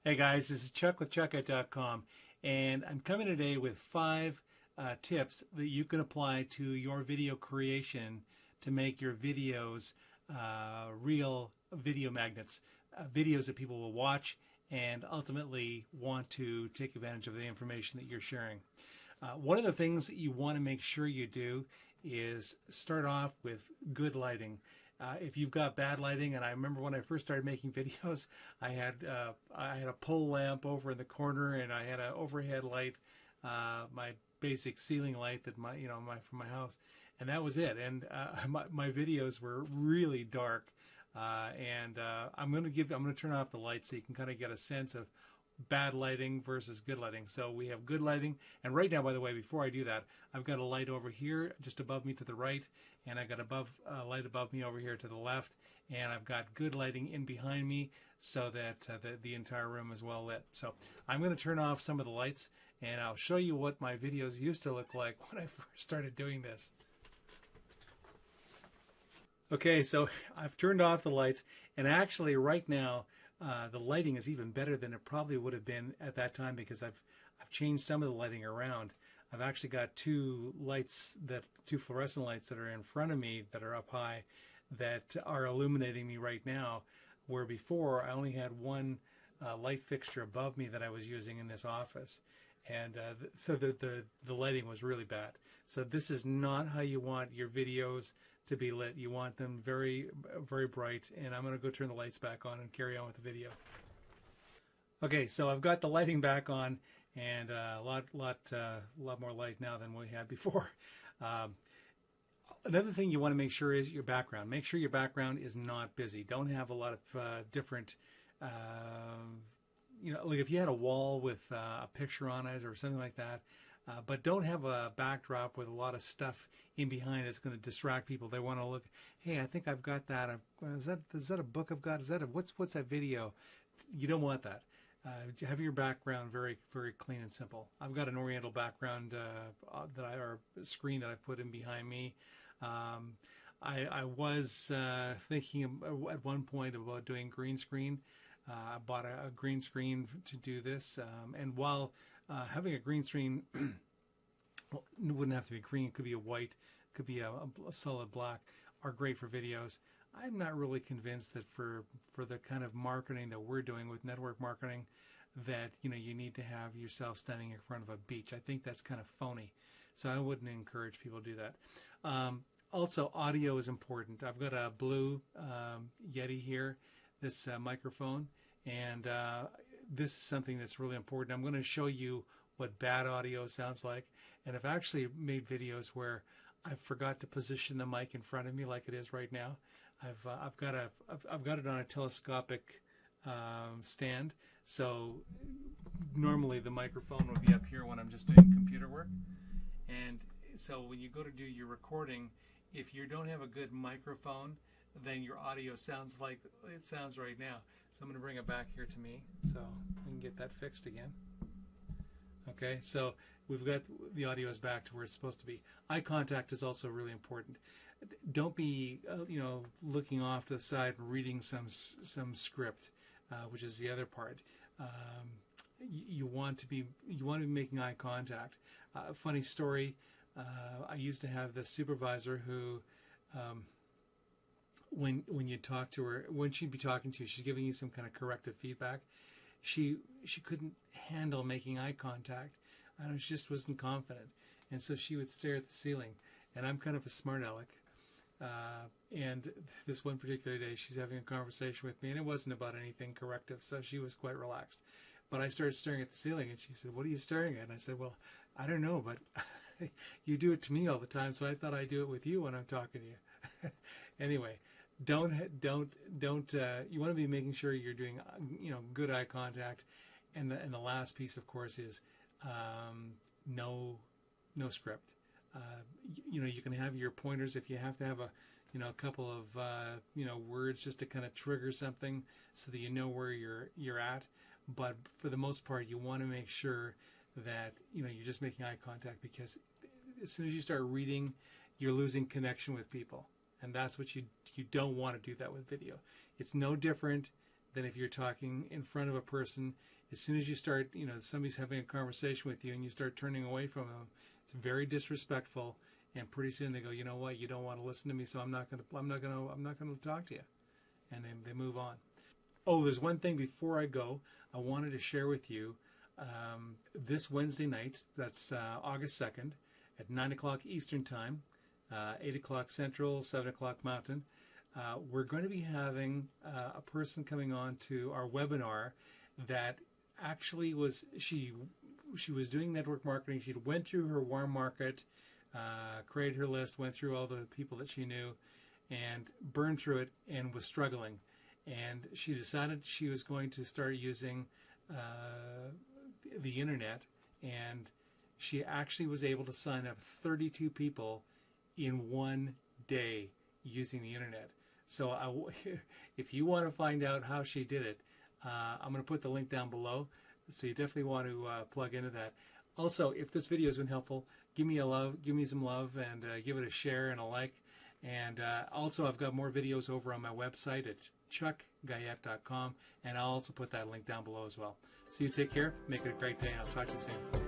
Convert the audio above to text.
Hey guys, this is Chuck with Guyett.com, and I'm coming today with 5 tips that you can apply to your video creation to make your videos real video magnets, videos that people will watch and ultimately want to take advantage of the information that you're sharing. One of the things that you want to make sure you do is start off with good lighting. If you've got bad lighting, and I remember when I first started making videos, I had a pole lamp over in the corner, and I had an overhead light, my basic ceiling light that from my house, and that was it. And my videos were really dark, and I'm going to turn off the lights so you can kind of get a sense of bad lighting versus good lighting. So we have good lighting, and right now, by the way, before I do that, I've got a light over here just above me to the right, and I got a light above me over here to the left, and I've got good lighting in behind me so that the entire room is well lit. So I'm going to turn off some of the lights, and I'll show you what my videos used to look like when I first started doing this. Okay, so I've turned off the lights, and actually right now the lighting is even better than it probably would have been at that time, because I've changed some of the lighting around. I've actually got two fluorescent lights that are in front of me that are up high that are illuminating me right now, where before I only had one light fixture above me that I was using in this office. And so the lighting was really bad. So this is not how you want your videos to be lit. You want them very, very bright. And I'm going to go turn the lights back on and carry on with the video. Okay, so I've got the lighting back on, and a lot more light now than we had before. Another thing you want to make sure is your background. Make sure your background is not busy. Don't have a lot of different, like if you had a wall with a picture on it or something like that, but don't have a backdrop with a lot of stuff in behind that's going to distract people. They want to look, hey, I think I've got that. Is that a book I've got? Is that what's that video? You don't want that. Have your background very, very clean and simple. I've got an Oriental background or screen that I've put in behind me. I was thinking at one point about doing green screen. I bought a green screen to do this, and while having a green screen, well, it wouldn't have to be green. It could be a white, could be a solid black, are great for videos. I'm not really convinced that for the kind of marketing that we're doing with network marketing, that you need to have yourself standing in front of a beach. I think that's kind of phony, so I wouldn't encourage people to do that. Also, audio is important. I've got a blue Yeti here, this microphone, and this is something that's really important. I'm going to show you what bad audio sounds like, and I've actually made videos where I forgot to position the mic in front of me like it is right now. I've got it on a telescopic stand, so normally the microphone would be up here when I'm just doing computer work, and so when you go to do your recording, if you don't have a good microphone, then your audio sounds like it sounds right now. So I'm going to bring it back here to me so we can get that fixed again. Okay, so we've got the audio is back to where it's supposed to be. Eye contact is also really important. Don't be looking off to the side and reading some script, which is the other part. You want to be making eye contact. Funny story. I used to have this supervisor who, when you talk to her, when she'd be talking to you, she's giving you some kind of corrective feedback. She couldn't handle making eye contact. I don't know, she just wasn't confident, and so she would stare at the ceiling. And I'm kind of a smart aleck. And this one particular day, she's having a conversation with me, and it wasn't about anything corrective, so she was quite relaxed. But I started staring at the ceiling, and she said, "What are you staring at?" And I said, "Well, I don't know, but you do it to me all the time, so I thought I'd do it with you when I'm talking to you." Anyway, don't. You want to be making sure you're doing, good eye contact, and the last piece, of course, is no script. You can have your pointers if you have to have a couple of words just to kind of trigger something so that you know where you're at. But for the most part, you want to make sure that you're just making eye contact, because as soon as you start reading, you're losing connection with people, and that's what you don't want to do that with video. It's no different than if you're talking in front of a person. As soon as you start, somebody's having a conversation with you and you start turning away from them, it's very disrespectful. And pretty soon they go, you know what, you don't want to listen to me, so I'm not going to talk to you. And then they move on. Oh, there's one thing before I go, I wanted to share with you. This Wednesday night, that's August 2nd, at 9 o'clock Eastern Time, 8 o'clock Central, 7 o'clock Mountain, we're going to be having a person coming on to our webinar that actually she was doing network marketing. She went through her warm market, created her list, went through all the people that she knew, and burned through it and was struggling. And she decided she was going to start using the internet, and she actually was able to sign up 32 people in one day using the internet. So if you want to find out how she did it, I'm going to put the link down below. So you definitely want to plug into that. Also, if this video has been helpful, give me some love, and give it a share and a like. And also, I've got more videos over on my website at chuckguyett.com, and I'll also put that link down below as well. So you take care, make it a great day, and I'll talk to you soon.